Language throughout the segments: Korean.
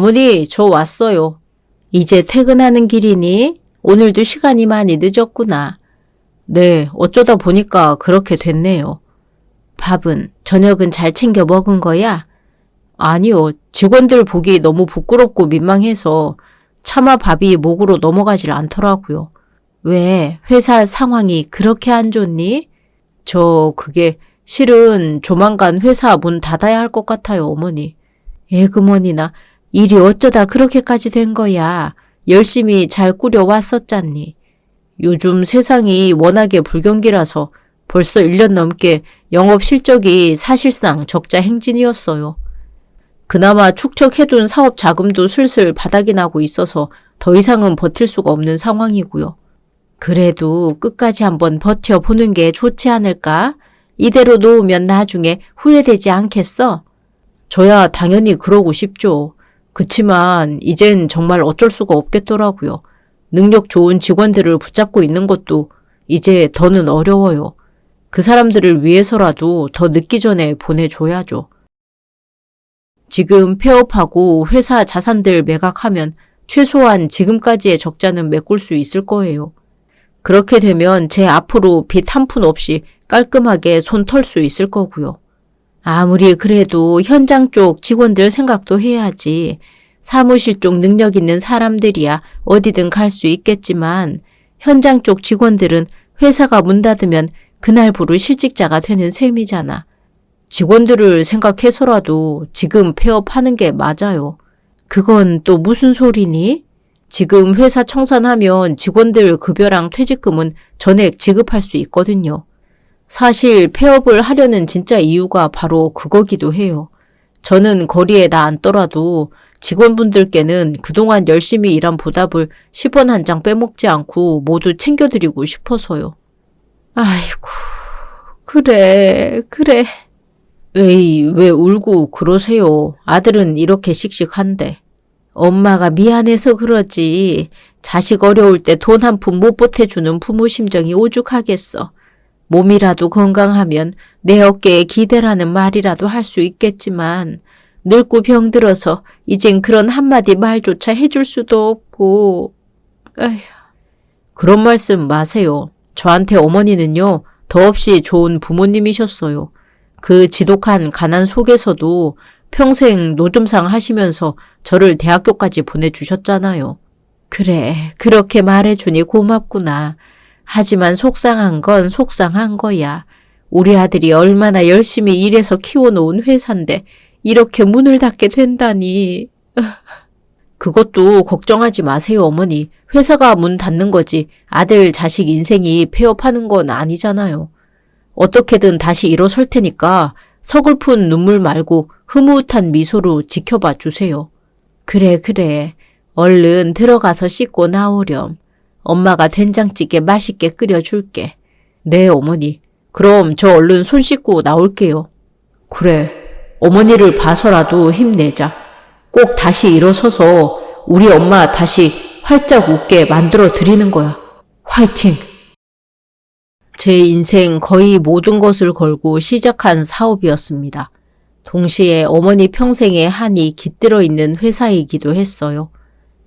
어머니, 저 왔어요. 이제 퇴근하는 길이니? 오늘도 시간이 많이 늦었구나. 네, 어쩌다 보니까 그렇게 됐네요. 밥은, 저녁은 잘 챙겨 먹은 거야? 아니요, 직원들 보기 너무 부끄럽고 민망해서 차마 밥이 목으로 넘어가질 않더라고요. 왜, 회사 상황이 그렇게 안 좋니? 그게 실은 조만간 회사 문 닫아야 할 것 같아요, 어머니. 에그머니나, 일이 어쩌다 그렇게까지 된 거야. 열심히 잘 꾸려왔었잖니. 요즘 세상이 워낙에 불경기라서 벌써 1년 넘게 영업 실적이 사실상 적자 행진이었어요. 그나마 축적해둔 사업 자금도 슬슬 바닥이 나고 있어서 더 이상은 버틸 수가 없는 상황이고요. 그래도 끝까지 한번 버텨보는 게 좋지 않을까? 이대로 놓으면 나중에 후회되지 않겠어? 저야 당연히 그러고 싶죠. 그치만 이젠 정말 어쩔 수가 없겠더라고요. 능력 좋은 직원들을 붙잡고 있는 것도 이제 더는 어려워요. 그 사람들을 위해서라도 더 늦기 전에 보내줘야죠. 지금 폐업하고 회사 자산들 매각하면 최소한 지금까지의 적자는 메꿀 수 있을 거예요. 그렇게 되면 제 앞으로 빚 한 푼 없이 깔끔하게 손 털 수 있을 거고요. 아무리 그래도 현장 쪽 직원들 생각도 해야지. 사무실 쪽 능력 있는 사람들이야 어디든 갈 수 있겠지만 현장 쪽 직원들은 회사가 문 닫으면 그날부로 실직자가 되는 셈이잖아. 직원들을 생각해서라도 지금 폐업하는 게 맞아요. 그건 또 무슨 소리니? 지금 회사 청산하면 직원들 급여랑 퇴직금은 전액 지급할 수 있거든요. 사실 폐업을 하려는 진짜 이유가 바로 그거기도 해요. 저는 거리에 나앉더라도 직원분들께는 그동안 열심히 일한 보답을 10원 한 장 빼먹지 않고 모두 챙겨드리고 싶어서요. 아이고, 그래. 에이, 왜 울고 그러세요? 아들은 이렇게 씩씩한데. 엄마가 미안해서 그러지. 자식 어려울 때 돈 한 푼 못 보태주는 부모 심정이 오죽하겠어. 몸이라도 건강하면 내 어깨에 기대라는 말이라도 할 수 있겠지만 늙고 병들어서 이젠 그런 한마디 말조차 해줄 수도 없고. 에휴. 그런 말씀 마세요. 저한테 어머니는요, 더없이 좋은 부모님이셨어요. 그 지독한 가난 속에서도 평생 노점상 하시면서 저를 대학교까지 보내주셨잖아요. 그래, 그렇게 말해주니 고맙구나. 하지만 속상한 건 속상한 거야. 우리 아들이 얼마나 열심히 일해서 키워놓은 회사인데 이렇게 문을 닫게 된다니. 그것도 걱정하지 마세요, 어머니. 회사가 문 닫는 거지 아들 자식 인생이 폐업하는 건 아니잖아요. 어떻게든 다시 일어설 테니까 서글픈 눈물 말고 흐뭇한 미소로 지켜봐 주세요. 그래. 얼른 들어가서 씻고 나오렴. 엄마가 된장찌개 맛있게 끓여줄게. 네, 어머니. 그럼 저 얼른 손 씻고 나올게요. 그래, 어머니를 봐서라도 힘내자. 꼭 다시 일어서서 우리 엄마 다시 활짝 웃게 만들어 드리는 거야. 화이팅! 제 인생 거의 모든 것을 걸고 시작한 사업이었습니다. 동시에 어머니 평생의 한이 깃들어 있는 회사이기도 했어요.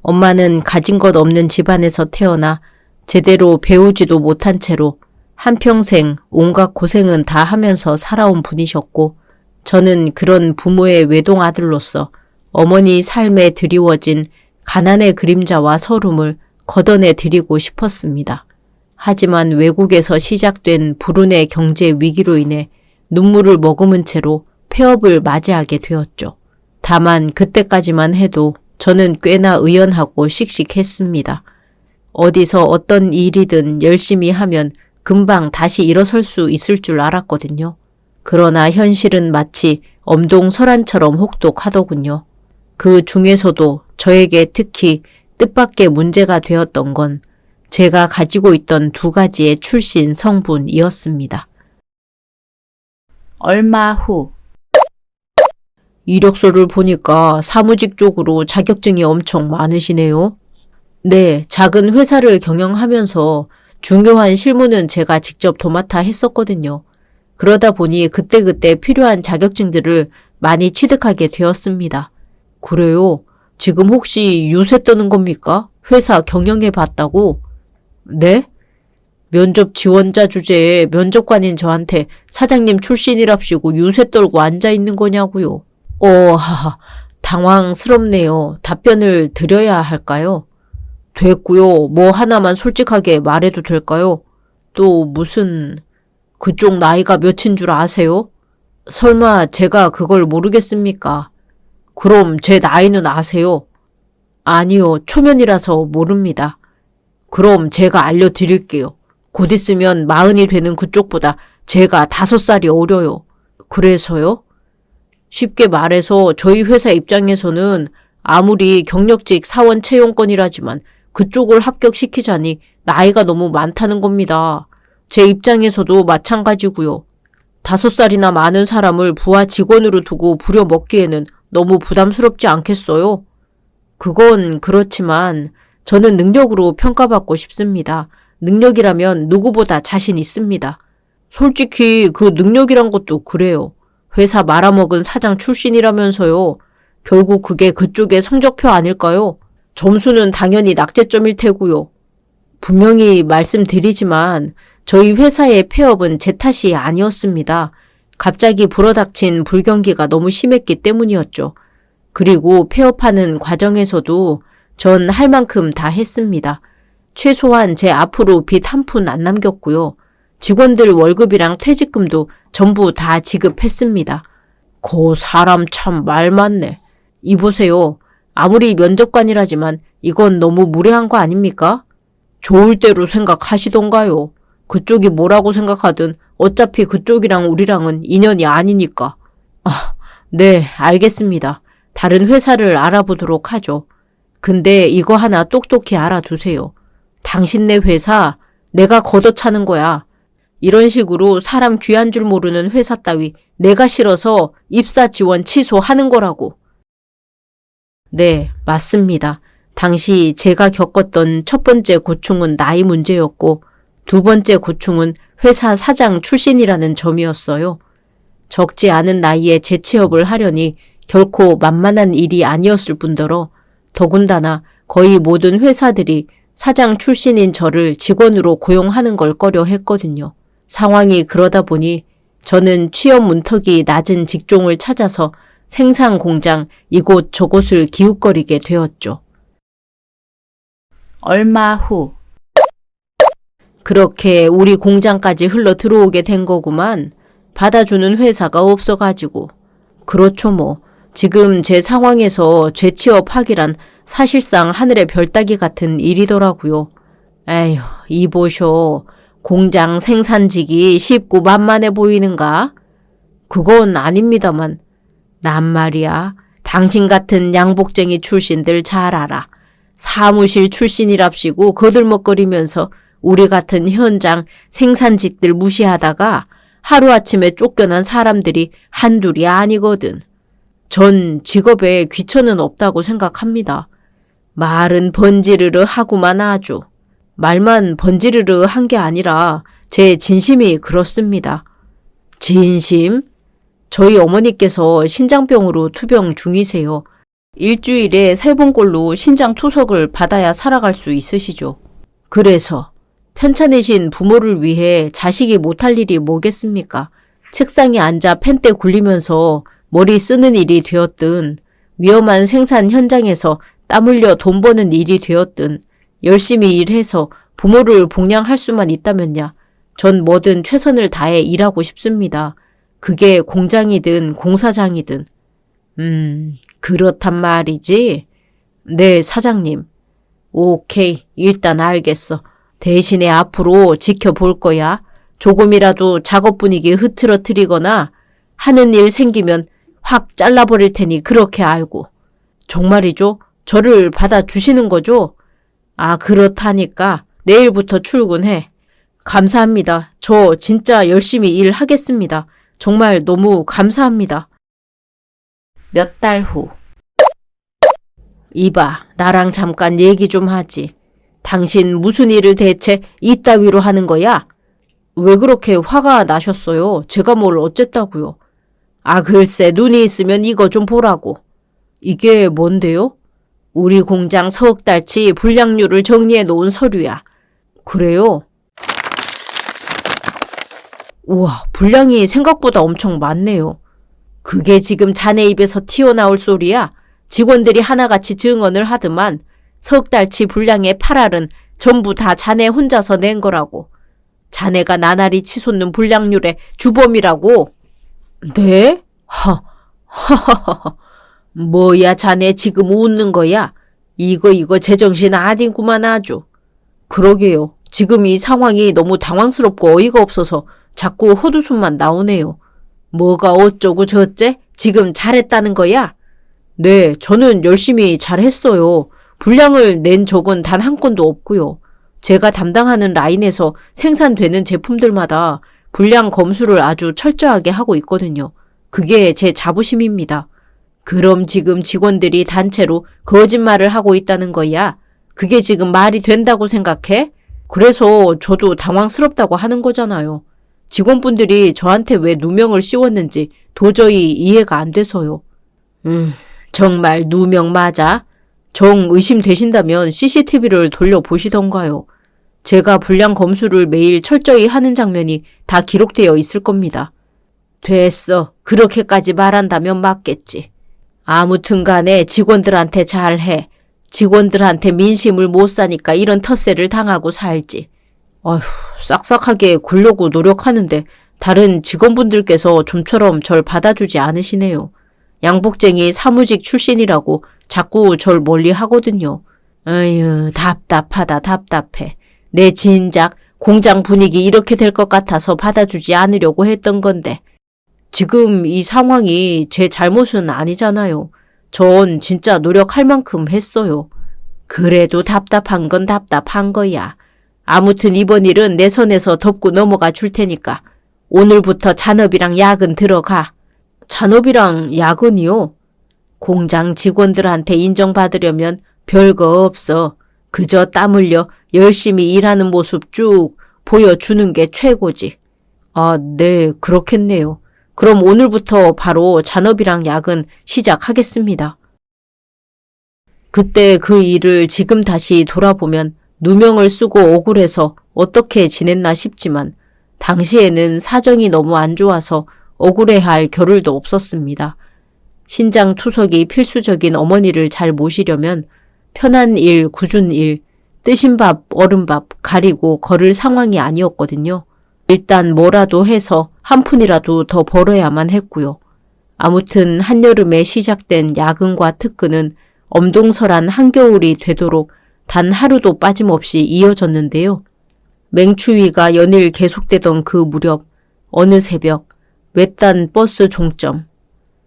엄마는 가진 것 없는 집안에서 태어나 제대로 배우지도 못한 채로 한평생 온갖 고생은 다 하면서 살아온 분이셨고, 저는 그런 부모의 외동아들로서 어머니 삶에 드리워진 가난의 그림자와 서름을 걷어내 드리고 싶었습니다. 하지만 외국에서 시작된 불운의 경제 위기로 인해 눈물을 머금은 채로 폐업을 맞이하게 되었죠. 다만 그때까지만 해도 저는 꽤나 의연하고 씩씩했습니다. 어디서 어떤 일이든 열심히 하면 금방 다시 일어설 수 있을 줄 알았거든요. 그러나 현실은 마치 엄동설한처럼 혹독하더군요. 그 중에서도 저에게 특히 뜻밖의 문제가 되었던 건 제가 가지고 있던 2가지의 출신 성분이었습니다. 얼마 후 이력서를 보니까 사무직 쪽으로 자격증이 엄청 많으시네요. 네, 작은 회사를 경영하면서 중요한 실무는 제가 직접 도맡아 했었거든요. 그러다 보니 그때그때 필요한 자격증들을 많이 취득하게 되었습니다. 그래요? 지금 혹시 유세 떠는 겁니까? 회사 경영해 봤다고? 네? 면접 지원자 주제에 면접관인 저한테 사장님 출신이랍시고 유세 떨고 앉아있는 거냐고요. 하하, 당황스럽네요. 답변을 드려야 할까요? 됐고요. 뭐 하나만 솔직하게 말해도 될까요? 또 무슨 그쪽 나이가 몇인 줄 아세요? 설마 제가 그걸 모르겠습니까? 그럼 제 나이는 아세요? 아니요. 초면이라서 모릅니다. 그럼 제가 알려드릴게요. 곧 있으면 40이 되는 그쪽보다 제가 5살이 어려요. 그래서요? 쉽게 말해서 저희 회사 입장에서는 아무리 경력직 사원 채용권이라지만 그쪽을 합격시키자니 나이가 너무 많다는 겁니다. 제 입장에서도 마찬가지고요. 5살이나 많은 사람을 부하 직원으로 두고 부려먹기에는 너무 부담스럽지 않겠어요? 그건 그렇지만 저는 능력으로 평가받고 싶습니다. 능력이라면 누구보다 자신 있습니다. 솔직히 그 능력이란 것도 그래요. 회사 말아먹은 사장 출신이라면서요. 결국 그게 그쪽의 성적표 아닐까요? 점수는 당연히 낙제점일 테고요. 분명히 말씀드리지만 저희 회사의 폐업은 제 탓이 아니었습니다. 갑자기 불어닥친 불경기가 너무 심했기 때문이었죠. 그리고 폐업하는 과정에서도 전 할 만큼 다 했습니다. 최소한 제 앞으로 빚 한 푼 안 남겼고요. 직원들 월급이랑 퇴직금도 전부 다 지급했습니다. 고 사람 참 말 많네. 이보세요. 아무리 면접관이라지만 이건 너무 무례한 거 아닙니까? 좋을 대로 생각하시던가요. 그쪽이 뭐라고 생각하든 어차피 그쪽이랑 우리랑은 인연이 아니니까. 네, 알겠습니다. 다른 회사를 알아보도록 하죠. 근데 이거 하나 똑똑히 알아두세요. 당신네 회사 내가 걷어차는 거야. 이런 식으로 사람 귀한 줄 모르는 회사 따위 내가 싫어서 입사 지원 취소하는 거라고. 네, 맞습니다. 당시 제가 겪었던 첫 번째 고충은 나이 문제였고 두 번째 고충은 회사 사장 출신이라는 점이었어요. 적지 않은 나이에 재취업을 하려니 결코 만만한 일이 아니었을 뿐더러 더군다나 거의 모든 회사들이 사장 출신인 저를 직원으로 고용하는 걸 꺼려 했거든요. 상황이 그러다 보니 저는 취업 문턱이 낮은 직종을 찾아서 생산 공장 이곳 저곳을 기웃거리게 되었죠. 얼마 후 그렇게 우리 공장까지 흘러 들어오게 된 거구만. 받아주는 회사가 없어가지고. 그렇죠 뭐. 지금 제 상황에서 재취업하기란 사실상 하늘의 별 따기 같은 일이더라고요. 에휴, 이보쇼. 공장 생산직이 쉽고 만만해 보이는가? 그건 아닙니다만. 난 말이야. 당신 같은 양복쟁이 출신들 잘 알아. 사무실 출신이랍시고 거들먹거리면서 우리 같은 현장 생산직들 무시하다가 하루아침에 쫓겨난 사람들이 한둘이 아니거든. 전 직업에 귀천은 없다고 생각합니다. 말은 번지르르 하구만 아주. 말만 번지르르 한 게 아니라 제 진심이 그렇습니다. 진심? 저희 어머니께서 신장병으로 투병 중이세요. 일주일에 3번꼴로 신장 투석을 받아야 살아갈 수 있으시죠. 그래서 편찮으신 부모를 위해 자식이 못할 일이 뭐겠습니까? 책상에 앉아 펜대 굴리면서 머리 쓰는 일이 되었든 위험한 생산 현장에서 땀 흘려 돈 버는 일이 되었든 열심히 일해서 부모를 복양할 수만 있다면야 전 뭐든 최선을 다해 일하고 싶습니다. 그게 공장이든 공사장이든. 그렇단 말이지? 네, 사장님. 오케이, 일단 알겠어. 대신에 앞으로 지켜볼 거야. 조금이라도 작업 분위기 흐트러뜨리거나 하는 일 생기면 확 잘라버릴 테니 그렇게 알고. 정말이죠? 저를 받아주시는 거죠? 아, 그렇다니까. 내일부터 출근해. 감사합니다. 저 진짜 열심히 일하겠습니다. 정말 너무 감사합니다. 몇 달 후. 이봐, 나랑 잠깐 얘기 좀 하지. 당신 무슨 일을 대체 이따위로 하는 거야? 왜 그렇게 화가 나셨어요? 제가 뭘 어쨌다고요? 아, 글쎄 눈이 있으면 이거 좀 보라고. 이게 뭔데요? 우리 공장 석 달치 불량률을 정리해 놓은 서류야. 그래요? 우와, 분량이 생각보다 엄청 많네요. 그게 지금 자네 입에서 튀어나올 소리야? 직원들이 하나같이 증언을 하더만 석 달치 분량의 8알은 전부 다 자네 혼자서 낸 거라고. 자네가 나날이 치솟는 불량률의 주범이라고. 네? 뭐야 자네 지금 웃는 거야? 이거 제정신 아닌구만 아주. 그러게요. 지금 이 상황이 너무 당황스럽고 어이가 없어서 자꾸 헛웃음만 나오네요. 뭐가 어쩌고 저쩌? 지금 잘했다는 거야? 네, 저는 열심히 잘했어요. 분량을 낸 적은 단 한 건도 없고요. 제가 담당하는 라인에서 생산되는 제품들마다 분량 검수를 아주 철저하게 하고 있거든요. 그게 제 자부심입니다. 그럼 지금 직원들이 단체로 거짓말을 하고 있다는 거야? 그게 지금 말이 된다고 생각해? 그래서 저도 당황스럽다고 하는 거잖아요. 직원분들이 저한테 왜 누명을 씌웠는지 도저히 이해가 안 돼서요. 정말 누명 맞아? 정 의심되신다면 CCTV를 돌려보시던가요. 제가 분량 검수를 매일 철저히 하는 장면이 다 기록되어 있을 겁니다. 됐어. 그렇게까지 말한다면 맞겠지. 아무튼 간에 직원들한테 잘해. 직원들한테 민심을 못 사니까 이런 텃세를 당하고 살지. 어휴, 싹싹하게 굴려고 노력하는데 다른 직원분들께서 좀처럼 절 받아주지 않으시네요. 양복쟁이 사무직 출신이라고 자꾸 절 멀리 하거든요. 아유, 답답하다 답답해. 내 진작 공장 분위기 이렇게 될 것 같아서 받아주지 않으려고 했던 건데 지금 이 상황이 제 잘못은 아니잖아요. 전 진짜 노력할 만큼 했어요. 그래도 답답한 건 답답한 거야. 아무튼 이번 일은 내 선에서 덮고 넘어가 줄 테니까 오늘부터 잔업이랑 야근 들어가. 잔업이랑 야근이요? 공장 직원들한테 인정받으려면 별거 없어. 그저 땀 흘려 열심히 일하는 모습 쭉 보여주는 게 최고지. 아, 네, 그렇겠네요. 그럼 오늘부터 바로 잔업이랑 야근 시작하겠습니다. 그때 그 일을 지금 다시 돌아보면 누명을 쓰고 억울해서 어떻게 지냈나 싶지만 당시에는 사정이 너무 안 좋아서 억울해할 겨를도 없었습니다. 신장 투석이 필수적인 어머니를 잘 모시려면 편한 일, 굳은 일, 뜨신 밥, 얼은 밥 가리고 걸을 상황이 아니었거든요. 일단 뭐라도 해서 한 푼이라도 더 벌어야만 했고요. 아무튼 한여름에 시작된 야근과 특근은 엄동설한 한겨울이 되도록 단 하루도 빠짐없이 이어졌는데요. 맹추위가 연일 계속되던 그 무렵 어느 새벽 외딴 버스 종점.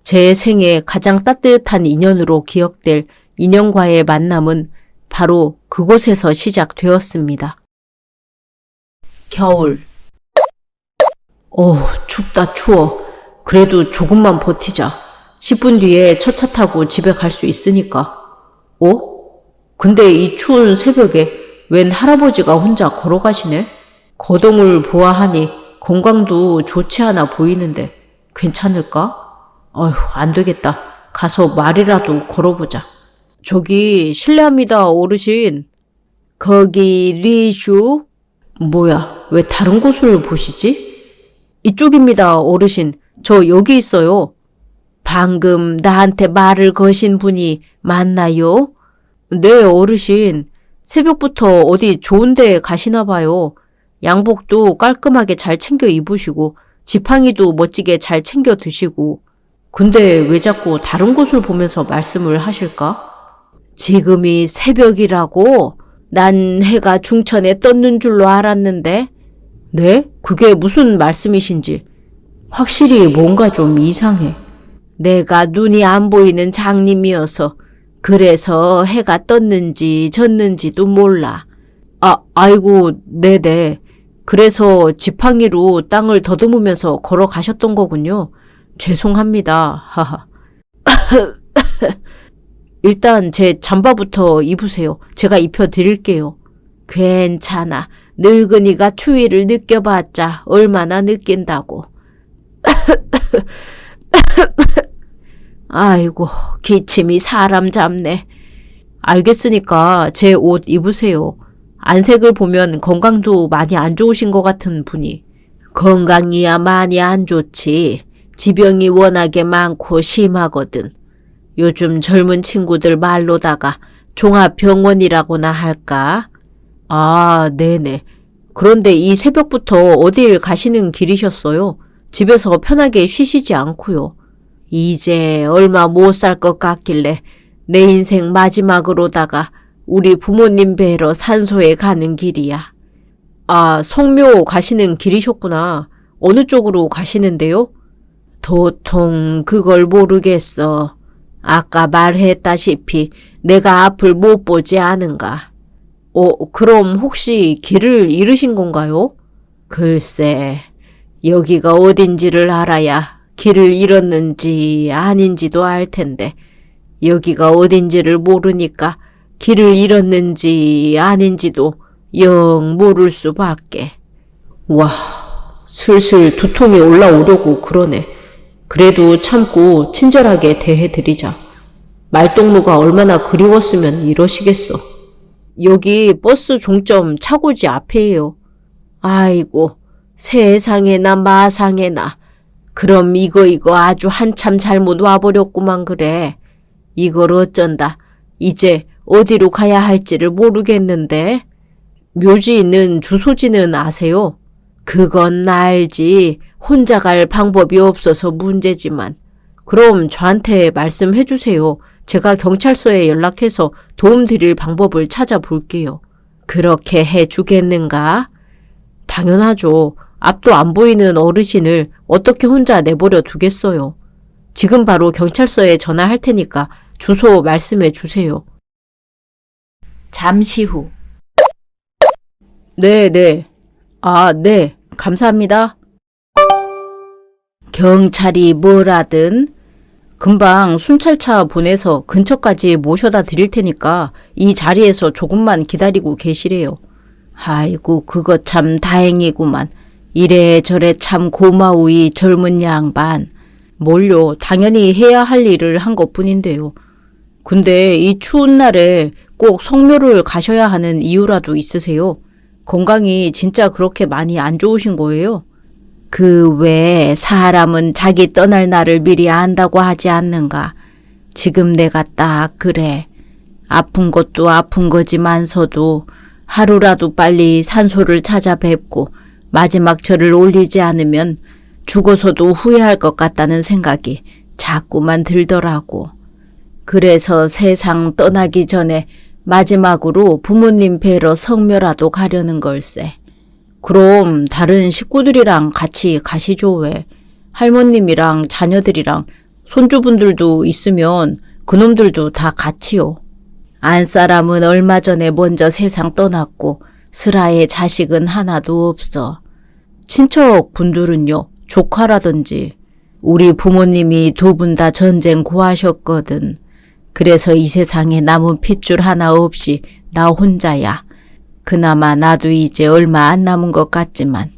제 생애 가장 따뜻한 인연으로 기억될 인연과의 만남은 바로 그곳에서 시작되었습니다. 겨울. 춥다 추워. 그래도 조금만 버티자. 10분 뒤에 첫 차 타고 집에 갈 수 있으니까. 근데 이 추운 새벽에 웬 할아버지가 혼자 걸어가시네? 거동을 보아하니 건강도 좋지 않아 보이는데 괜찮을까? 안 되겠다. 가서 말이라도 걸어보자. 저기 실례합니다 어르신. 거기 뉘슈? 뭐야, 왜 다른 곳을 보시지? 이쪽입니다 어르신. 저 여기 있어요. 방금 나한테 말을 거신 분이 맞나요? 네 어르신. 새벽부터 어디 좋은 데 가시나 봐요. 양복도 깔끔하게 잘 챙겨 입으시고 지팡이도 멋지게 잘 챙겨 드시고. 근데 왜 자꾸 다른 곳을 보면서 말씀을 하실까? 지금이 새벽이라고? 난 해가 중천에 떴는 줄로 알았는데. 네? 그게 무슨 말씀이신지. 확실히 뭔가 좀 이상해. 내가 눈이 안 보이는 장님이어서 그래서 해가 떴는지 졌는지도 몰라. 아이고, 네네. 그래서 지팡이로 땅을 더듬으면서 걸어가셨던 거군요. 죄송합니다. 하하. 일단 제 잠바부터 입으세요. 제가 입혀드릴게요. 괜찮아. 늙은이가 추위를 느껴봤자 얼마나 느낀다고. 아이고, 기침이 사람 잡네. 알겠으니까 제 옷 입으세요. 안색을 보면 건강도 많이 안 좋으신 것 같은 분이. 건강이야 많이 안 좋지. 지병이 워낙에 많고 심하거든. 요즘 젊은 친구들 말로다가 종합병원이라고나 할까? 아, 네네. 그런데 이 새벽부터 어딜 가시는 길이셨어요? 집에서 편하게 쉬시지 않고요. 이제 얼마 못 살 것 같길래 내 인생 마지막으로다가 우리 부모님 뵈러 산소에 가는 길이야. 아, 성묘 가시는 길이셨구나. 어느 쪽으로 가시는데요? 도통 그걸 모르겠어. 아까 말했다시피 내가 앞을 못 보지 않은가. 그럼 혹시 길을 잃으신 건가요? 글쎄, 여기가 어딘지를 알아야 길을 잃었는지 아닌지도 알 텐데 여기가 어딘지를 모르니까 길을 잃었는지 아닌지도 영 모를 수밖에. 와, 슬슬 두통이 올라오려고 그러네. 그래도 참고 친절하게 대해드리자. 말동무가 얼마나 그리웠으면 이러시겠어. 여기 버스 종점 차고지 앞이에요. 아이고, 세상에나 마상에나. 그럼 이거 아주 한참 잘못 와버렸구만 그래. 이걸 어쩐다. 이제 어디로 가야 할지를 모르겠는데. 묘지 있는 주소지는 아세요? 그건 알지. 혼자 갈 방법이 없어서 문제지만. 그럼 저한테 말씀해 주세요. 제가 경찰서에 연락해서 도움드릴 방법을 찾아볼게요. 그렇게 해 주겠는가? 당연하죠. 앞도 안 보이는 어르신을 어떻게 혼자 내버려 두겠어요. 지금 바로 경찰서에 전화할 테니까 주소 말씀해 주세요. 잠시 후. 네. 아, 네. 감사합니다. 경찰이 뭐라든 금방 순찰차 보내서 근처까지 모셔다 드릴 테니까 이 자리에서 조금만 기다리고 계시래요. 아이고, 그거 참 다행이구만. 이래저래 참 고마우이 젊은 양반. 뭘요, 당연히 해야 할 일을 한 것뿐인데요. 근데 이 추운 날에 꼭 성묘를 가셔야 하는 이유라도 있으세요? 건강이 진짜 그렇게 많이 안 좋으신 거예요? 그 외에 사람은 자기 떠날 날을 미리 안다고 하지 않는가. 지금 내가 딱 그래. 아픈 것도 아픈 거지만서도 하루라도 빨리 산소를 찾아뵙고 마지막 절을 올리지 않으면 죽어서도 후회할 것 같다는 생각이 자꾸만 들더라고. 그래서 세상 떠나기 전에 마지막으로 부모님 뵈러 성묘라도 가려는 걸세. 그럼 다른 식구들이랑 같이 가시죠 왜. 할머님이랑 자녀들이랑 손주분들도 있으면 그놈들도 다 같이요. 안사람은 얼마 전에 먼저 세상 떠났고 슬하의 자식은 하나도 없어. 친척분들은요, 조카라든지. 우리 부모님이 두 분 다 전쟁 고하셨거든. 그래서 이 세상에 남은 핏줄 하나 없이 나 혼자야. 그나마 나도 이제 얼마 안 남은 것 같지만.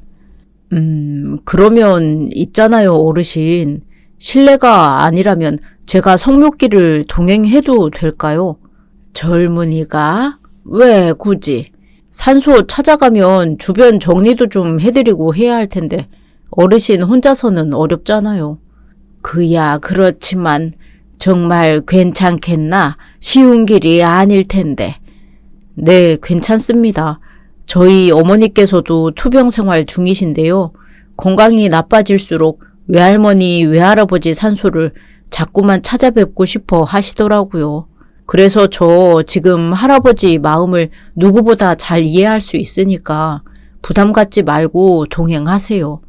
그러면 있잖아요, 어르신. 실례가 아니라면 제가 성묘길을 동행해도 될까요? 젊은이가? 왜 굳이? 산소 찾아가면 주변 정리도 좀 해드리고 해야 할 텐데 어르신 혼자서는 어렵잖아요. 그야 그렇지만 정말 괜찮겠나? 쉬운 길이 아닐 텐데. 네, 괜찮습니다. 저희 어머니께서도 투병 생활 중이신데요. 건강이 나빠질수록 외할머니, 외할아버지 산소를 자꾸만 찾아뵙고 싶어 하시더라고요. 그래서 저 지금 할아버지 마음을 누구보다 잘 이해할 수 있으니까 부담 갖지 말고 동행하세요.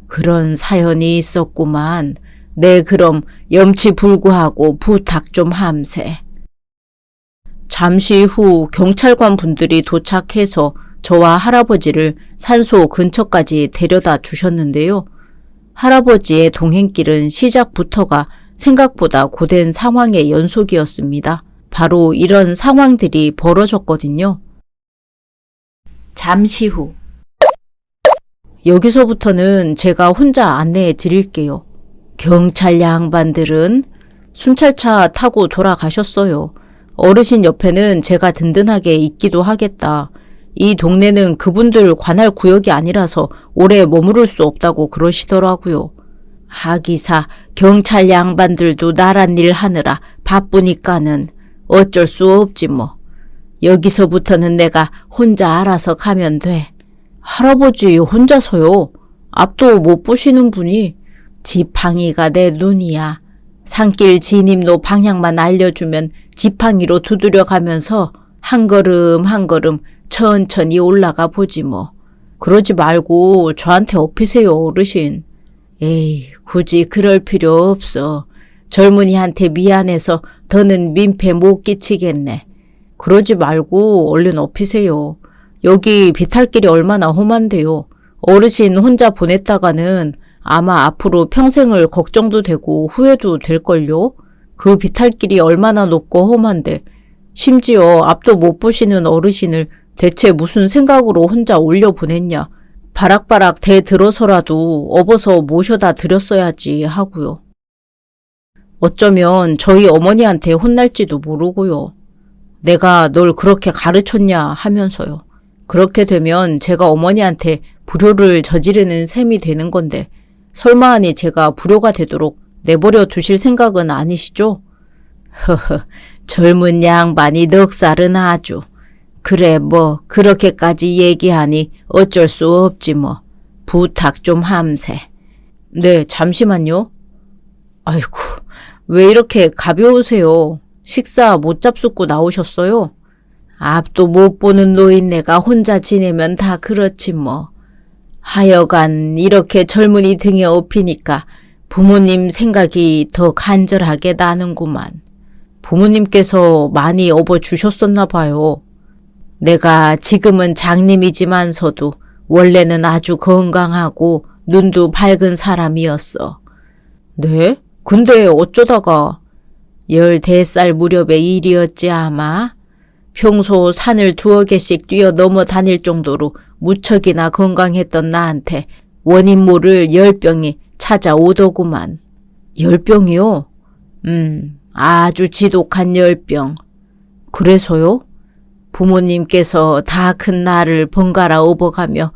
그런 사연이 있었구만. 네, 그럼 염치불구하고 부탁 좀 함세. 잠시 후 경찰관 분들이 도착해서 저와 할아버지를 산소 근처까지 데려다 주셨는데요. 할아버지의 동행길은 시작부터가 생각보다 고된 상황의 연속이었습니다. 바로 이런 상황들이 벌어졌거든요. 잠시 후. 여기서부터는 제가 혼자 안내해 드릴게요. 경찰 양반들은 순찰차 타고 돌아가셨어요. 어르신 옆에는 제가 든든하게 있기도 하겠다. 이 동네는 그분들 관할 구역이 아니라서 오래 머무를 수 없다고 그러시더라고요. 하기사 경찰 양반들도 나란 일 하느라 바쁘니까는 어쩔 수 없지 뭐. 여기서부터는 내가 혼자 알아서 가면 돼. 할아버지 혼자서요? 앞도 못 보시는 분이. 지팡이가 내 눈이야. 산길 진입로 방향만 알려주면 지팡이로 두드려 가면서 한 걸음 한 걸음 천천히 올라가 보지 뭐. 그러지 말고 저한테 업히세요, 어르신. 에이, 굳이 그럴 필요 없어. 젊은이한테 미안해서 더는 민폐 못 끼치겠네. 그러지 말고 얼른 업히세요. 여기 비탈길이 얼마나 험한데요. 어르신 혼자 보냈다가는 아마 앞으로 평생을 걱정도 되고 후회도 될걸요. 그 비탈길이 얼마나 높고 험한데 심지어 앞도 못 보시는 어르신을 대체 무슨 생각으로 혼자 올려보냈냐. 바락바락 대들어서라도 업어서 모셔다 드렸어야지 하고요. 어쩌면 저희 어머니한테 혼날지도 모르고요. 내가 널 그렇게 가르쳤냐 하면서요. 그렇게 되면 제가 어머니한테 불효를 저지르는 셈이 되는 건데 설마하니 제가 불효가 되도록 내버려 두실 생각은 아니시죠? 허허, 젊은 양반이 넉살은 아주. 그래 뭐 그렇게까지 얘기하니 어쩔 수 없지 뭐. 부탁 좀 함세. 네, 잠시만요. 아이고, 왜 이렇게 가벼우세요? 식사 못 잡숫고 나오셨어요? 앞도 못 보는 노인네가 혼자 지내면 다 그렇지 뭐. 하여간 이렇게 젊은이 등에 업히니까 부모님 생각이 더 간절하게 나는구만. 부모님께서 많이 업어주셨었나 봐요. 내가 지금은 장님이지만서도 원래는 아주 건강하고 눈도 밝은 사람이었어. 네? 근데 어쩌다가 14살 무렵의 일이었지 아마. 평소 산을 2-3개씩 뛰어넘어 다닐 정도로 무척이나 건강했던 나한테 원인 모를 열병이 찾아오더구만. 열병이요? 아주 지독한 열병. 그래서요? 부모님께서 다 큰 나를 번갈아 업어가며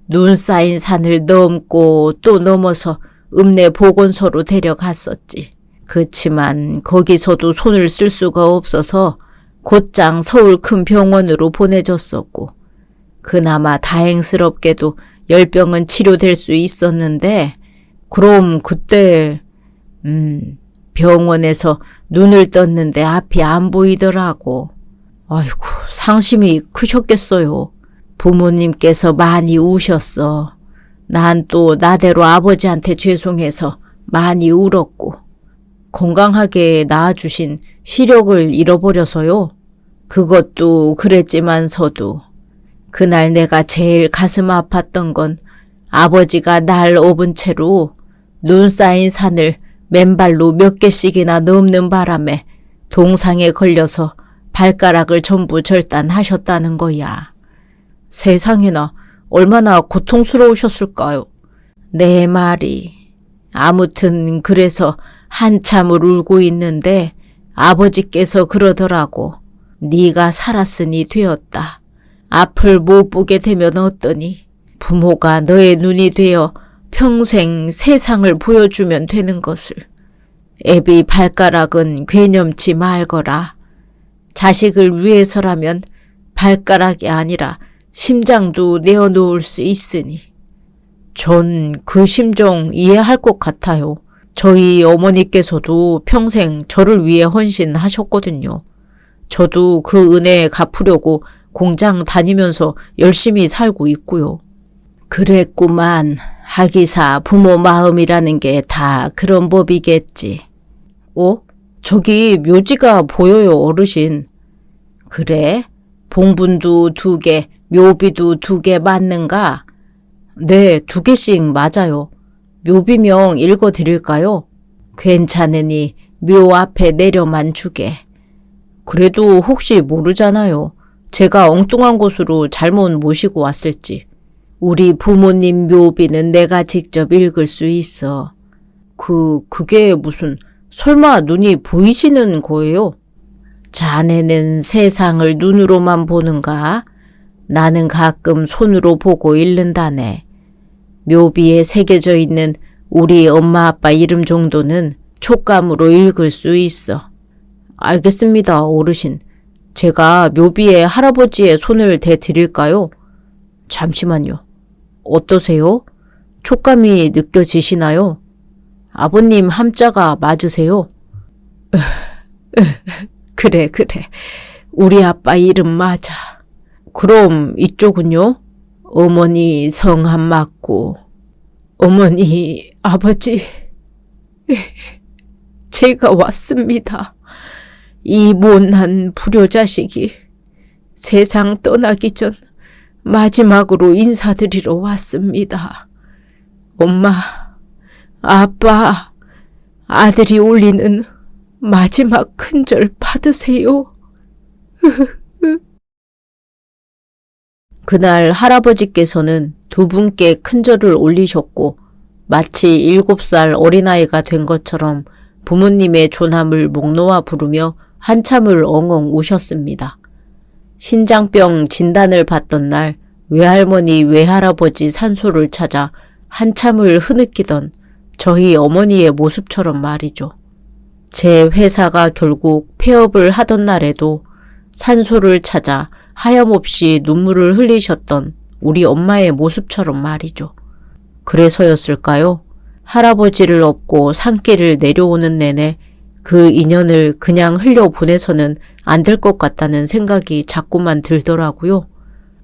눈 쌓인 산을 넘고 또 넘어서 읍내 보건소로 데려갔었지. 그치만 거기서도 손을 쓸 수가 없어서 곧장 서울 큰 병원으로 보내줬었고 그나마 다행스럽게도 열병은 치료될 수 있었는데 그럼 그때 병원에서 눈을 떴는데 앞이 안 보이더라고. 아이고 상심이 크셨겠어요. 부모님께서 많이 우셨어. 난 또 나대로 아버지한테 죄송해서 많이 울었고 건강하게 낳아주신 시력을 잃어버려서요. 그것도 그랬지만서도 그날 내가 제일 가슴 아팠던 건 아버지가 날 업은 채로 눈 쌓인 산을 맨발로 몇 개씩이나 넘는 바람에 동상에 걸려서 발가락을 전부 절단하셨다는 거야. 세상에나 얼마나 고통스러우셨을까요? 내 말이. 아무튼 그래서 한참을 울고 있는데 아버지께서 그러더라고. 네가 살았으니 되었다. 앞을 못 보게 되면 어떠니? 부모가 너의 눈이 되어 평생 세상을 보여주면 되는 것을. 애비 발가락은 괴념치 말거라. 자식을 위해서라면 발가락이 아니라 심장도 내어놓을 수 있으니. 전 그 심정 이해할 것 같아요. 저희 어머니께서도 평생 저를 위해 헌신하셨거든요. 저도 그 은혜 갚으려고 공장 다니면서 열심히 살고 있고요. 그랬구만. 하기사 부모 마음이라는 게 다 그런 법이겠지. 저기 묘지가 보여요, 어르신. 그래? 봉분도 2개, 묘비도 2개 맞는가? 네, 2개씩 맞아요. 묘비명 읽어드릴까요? 괜찮으니 묘 앞에 내려만 주게. 그래도 혹시 모르잖아요. 제가 엉뚱한 곳으로 잘못 모시고 왔을지. 우리 부모님 묘비는 내가 직접 읽을 수 있어. 그게 무슨 설마 눈이 보이시는 거예요? 자네는 세상을 눈으로만 보는가? 나는 가끔 손으로 보고 읽는다네. 묘비에 새겨져 있는 우리 엄마 아빠 이름 정도는 촉감으로 읽을 수 있어. 알겠습니다, 어르신. 제가 묘비에 할아버지의 손을 대드릴까요? 잠시만요. 어떠세요? 촉감이 느껴지시나요? 아버님 함자가 맞으세요? 그래. 우리 아빠 이름 맞아. 그럼 이쪽은요? 어머니 성함 맞고. 어머니, 아버지. 제가 왔습니다. 이 못난 불효자식이 세상 떠나기 전 마지막으로 인사드리러 왔습니다. 엄마, 아빠, 아들이 올리는 마지막 큰절 받으세요. 그날 할아버지께서는 두 분께 큰절을 올리셨고 마치 7살 어린아이가 된 것처럼 부모님의 존함을 목 놓아 부르며 한참을 엉엉 우셨습니다. 신장병 진단을 받던 날 외할머니 외할아버지 산소를 찾아 한참을 흐느끼던 저희 어머니의 모습처럼 말이죠. 제 회사가 결국 폐업을 하던 날에도 산소를 찾아 하염없이 눈물을 흘리셨던 우리 엄마의 모습처럼 말이죠. 그래서였을까요? 할아버지를 업고 산길을 내려오는 내내 그 인연을 그냥 흘려보내서는 안 될 것 같다는 생각이 자꾸만 들더라고요.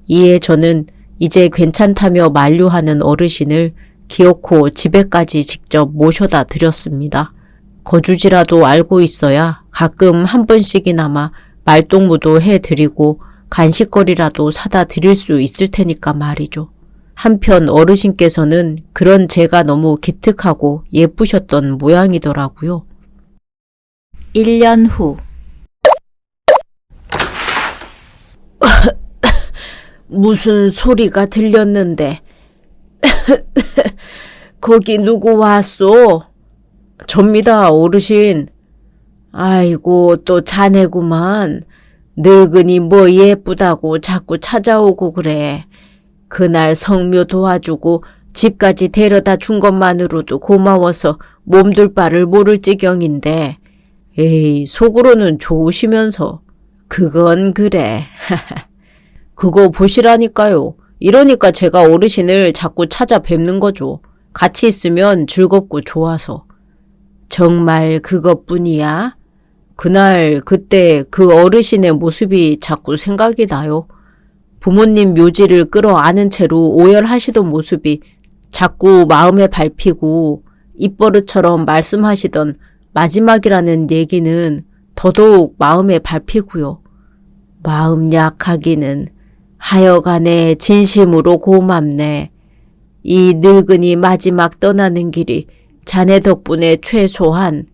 이에 저는 이제 괜찮다며 만류하는 어르신을 기어코 집에까지 직접 모셔다 드렸습니다. 거주지라도 알고 있어야 가끔 한 번씩이나마 말동무도 해드리고 간식거리라도 사다 드릴 수 있을 테니까 말이죠. 한편 어르신께서는 그런 제가 너무 기특하고 예쁘셨던 모양이더라고요. 1년 후. 무슨 소리가 들렸는데. 거기 누구 왔소? 접니다, 어르신. 아이고, 또 자네구만. 늙으니 뭐 예쁘다고 자꾸 찾아오고 그래. 그날 성묘 도와주고 집까지 데려다 준 것만으로도 고마워서 몸둘 바를 모를 지경인데. 에이, 속으로는 좋으시면서. 그건 그래. 그거 보시라니까요. 이러니까 제가 어르신을 자꾸 찾아뵙는 거죠. 같이 있으면 즐겁고 좋아서. 정말 그것뿐이야? 그날 그때 그 어르신의 모습이 자꾸 생각이 나요. 부모님 묘지를 끌어안은 채로 오열하시던 모습이 자꾸 마음에 밟히고 입버릇처럼 말씀하시던 마지막이라는 얘기는 더더욱 마음에 밟히고요. 마음 약하기는 하여간에 진심으로 고맙네. 이 늙은이 마지막 떠나는 길이 자네 덕분에 최소한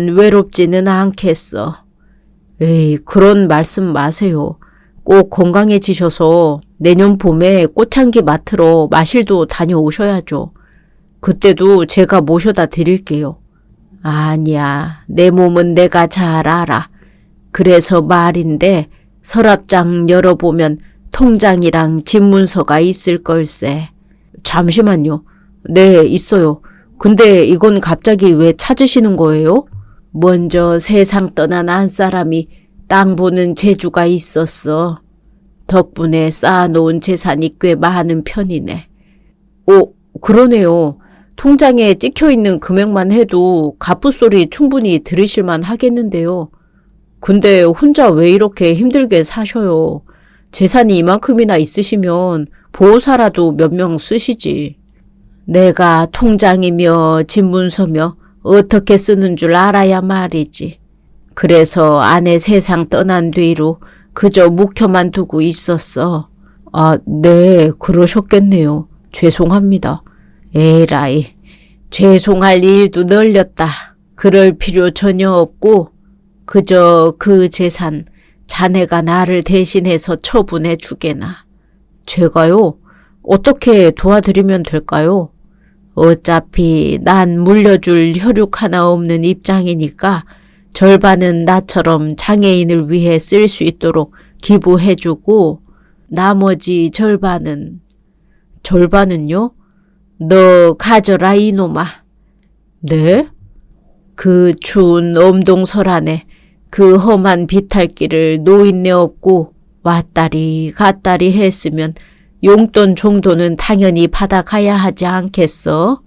외롭지는 않겠어. 에이, 그런 말씀 마세요. 꼭 건강해지셔서 내년 봄에 꽃향기 맡으러 마실도 다녀오셔야죠. 그때도 제가 모셔다 드릴게요. 아니야, 내 몸은 내가 잘 알아. 그래서 말인데 서랍장 열어보면 통장이랑 집문서가 있을 걸세. 잠시만요. 네, 있어요. 근데 이건 갑자기 왜 찾으시는 거예요? 먼저 세상 떠난 한 사람이 땅 보는 재주가 있었어. 덕분에 쌓아놓은 재산이 꽤 많은 편이네. 그러네요. 통장에 찍혀있는 금액만 해도 갑부소리 충분히 들으실만 하겠는데요. 근데 혼자 왜 이렇게 힘들게 사셔요? 재산이 이만큼이나 있으시면 보호사라도 몇 명 쓰시지. 내가 통장이며 집문서며 어떻게 쓰는 줄 알아야 말이지. 그래서 아내 세상 떠난 뒤로 그저 묵혀만 두고 있었어. 아, 네, 그러셨겠네요. 죄송합니다. 에라이, 죄송할 일도 널렸다. 그럴 필요 전혀 없고 그저 그 재산 자네가 나를 대신해서 처분해 주게나. 제가요? 어떻게 도와드리면 될까요? 어차피 난 물려줄 혈육 하나 없는 입장이니까 절반은 나처럼 장애인을 위해 쓸 수 있도록 기부해주고 나머지 절반은요? 너 가져라 이놈아. 네? 그 추운 엄동설 안에 그 험한 비탈길을 노인네 없고 왔다리 갔다리 했으면 용돈 정도는 당연히 받아가야 하지 않겠어?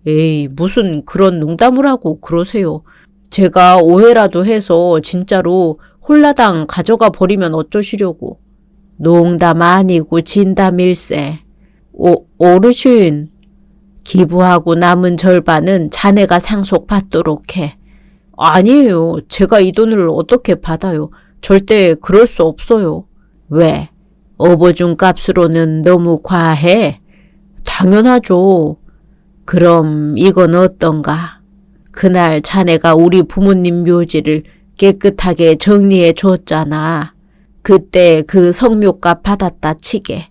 에이, 무슨 그런 농담을 하고 그러세요. 제가 오해라도 해서 진짜로 홀라당 가져가 버리면 어쩌시려고. 농담 아니고 진담일세. 어르신, 기부하고 남은 절반은 자네가 상속받도록 해. 아니에요. 제가 이 돈을 어떻게 받아요. 절대 그럴 수 없어요. 왜? 업어준 값으로는 너무 과해? 당연하죠. 그럼 이건 어떤가? 그날 자네가 우리 부모님 묘지를 깨끗하게 정리해 줬잖아. 그때 그 성묘값 받았다 치게.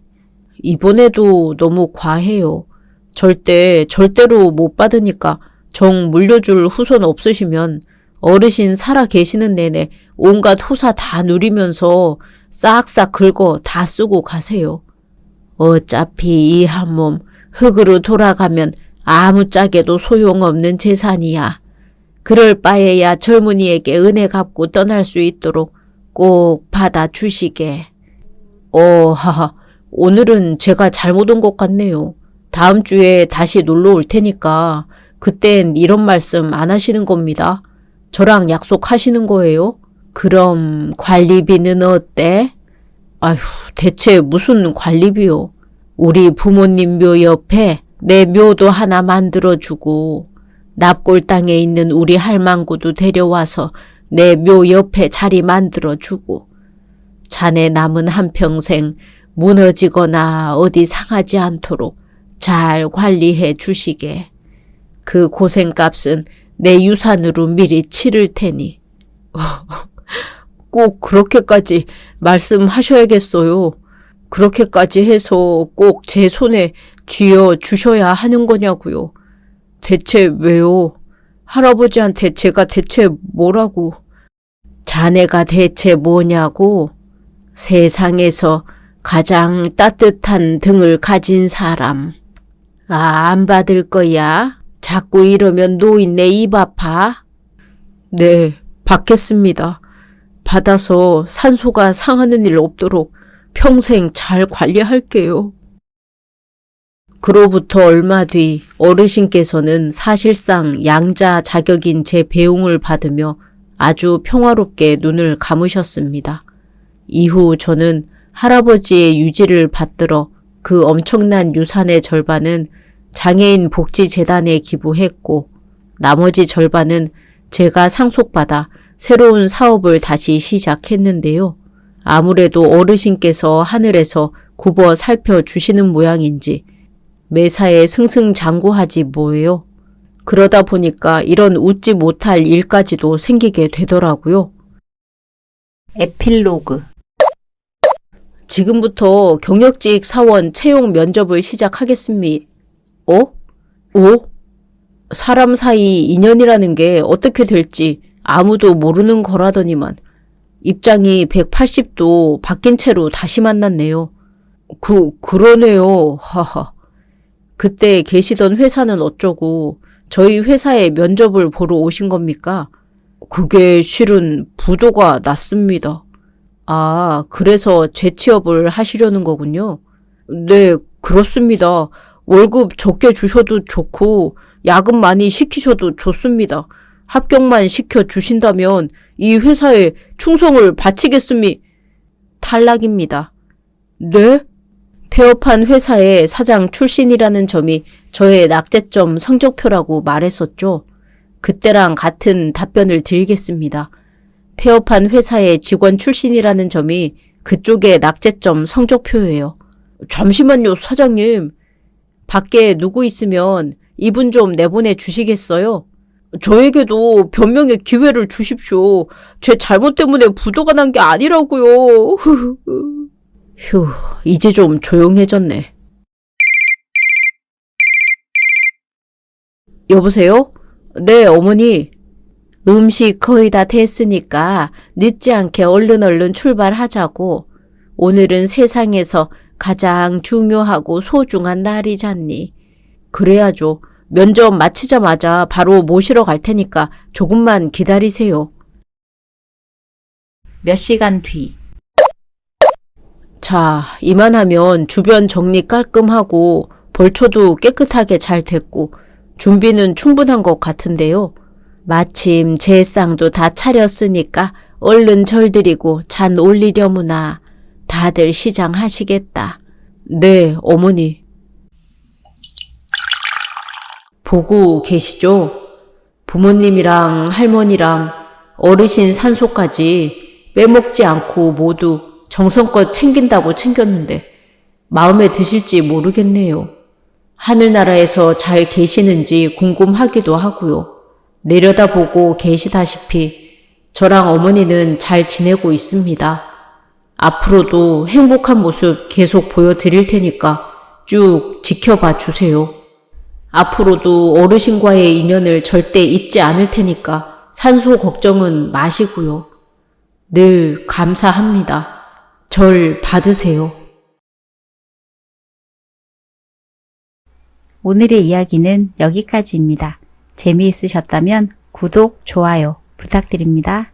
이번에도 너무 과해요. 절대로 못 받으니까 정 물려줄 후손 없으시면 어르신 살아 계시는 내내 온갖 호사 다 누리면서 싹싹 긁어 다 쓰고 가세요. 어차피 이 한 몸 흙으로 돌아가면 아무짝에도 소용없는 재산이야. 그럴 바에야 젊은이에게 은혜 갚고 떠날 수 있도록 꼭 받아주시게. 하하, 오늘은 제가 잘못 온 것 같네요. 다음 주에 다시 놀러 올 테니까 그땐 이런 말씀 안 하시는 겁니다. 저랑 약속하시는 거예요? 그럼 관리비는 어때? 아휴, 대체 무슨 관리비요? 우리 부모님 묘 옆에 내 묘도 하나 만들어주고 납골 땅에 있는 우리 할망구도 데려와서 내 묘 옆에 자리 만들어주고 자네 남은 한평생 무너지거나 어디 상하지 않도록 잘 관리해 주시게. 그 고생값은 내 유산으로 미리 치를 테니. 꼭 그렇게까지 말씀하셔야겠어요. 그렇게까지 해서 꼭 제 손에 쥐어 주셔야 하는 거냐고요. 대체 왜요? 할아버지한테 제가 대체 뭐라고? 자네가 대체 뭐냐고? 세상에서 가장 따뜻한 등을 가진 사람. 안 받을 거야? 자꾸 이러면 노인네 입 아파? 네, 받겠습니다. 받아서 산소가 상하는 일 없도록 평생 잘 관리할게요. 그로부터 얼마 뒤 어르신께서는 사실상 양자 자격인 제 배웅을 받으며 아주 평화롭게 눈을 감으셨습니다. 이후 저는 할아버지의 유지를 받들어 그 엄청난 유산의 절반은 장애인 복지재단에 기부했고 나머지 절반은 제가 상속받아 새로운 사업을 다시 시작했는데요. 아무래도 어르신께서 하늘에서 굽어 살펴주시는 모양인지 매사에 승승장구하지 뭐예요. 그러다 보니까 이런 웃지 못할 일까지도 생기게 되더라고요. 에필로그. 지금부터 경력직 사원 채용 면접을 시작하겠습니다. 사람 사이 인연이라는 게 어떻게 될지 아무도 모르는 거라더니만 입장이 180도 바뀐 채로 다시 만났네요. 그러네요. 하하. 그때 계시던 회사는 어쩌고 저희 회사에 면접을 보러 오신 겁니까? 그게 실은 부도가 났습니다. 아, 그래서 재취업을 하시려는 거군요. 네, 그렇습니다. 월급 적게 주셔도 좋고 야근 많이 시키셔도 좋습니다. 합격만 시켜주신다면 이 회사에 충성을 바치겠습니다. 탈락입니다. 네? 폐업한 회사의 사장 출신이라는 점이 저의 낙제점 성적표라고 말했었죠. 그때랑 같은 답변을 드리겠습니다. 폐업한 회사의 직원 출신이라는 점이 그쪽의 낙제점 성적표예요. 잠시만요, 사장님. 밖에 누구 있으면 이분 좀 내보내 주시겠어요? 저에게도 변명의 기회를 주십시오. 제 잘못 때문에 부도가 난 게 아니라고요. 휴, 이제 좀 조용해졌네. 여보세요? 네, 어머니. 음식 거의 다 됐으니까 늦지 않게 얼른 출발하자고. 오늘은 세상에서 가장 중요하고 소중한 날이잖니. 그래야죠. 면접 마치자마자 바로 모시러 갈 테니까 조금만 기다리세요. 몇 시간 뒤. 자, 이만하면 주변 정리 깔끔하고 벌초도 깨끗하게 잘 됐고 준비는 충분한 것 같은데요. 마침 제상도 다 차렸으니까 얼른 절드리고 잔 올리려무나. 다들 시장하시겠다. 네, 어머니. 보고 계시죠? 부모님이랑 할머니랑 어르신 산소까지 빼먹지 않고 모두 정성껏 챙긴다고 챙겼는데 마음에 드실지 모르겠네요. 하늘나라에서 잘 계시는지 궁금하기도 하고요. 내려다보고 계시다시피 저랑 어머니는 잘 지내고 있습니다. 앞으로도 행복한 모습 계속 보여드릴 테니까 쭉 지켜봐 주세요. 앞으로도 어르신과의 인연을 절대 잊지 않을 테니까 산소 걱정은 마시고요. 늘 감사합니다. 절 받으세요. 오늘의 이야기는 여기까지입니다. 재미있으셨다면 구독, 좋아요 부탁드립니다.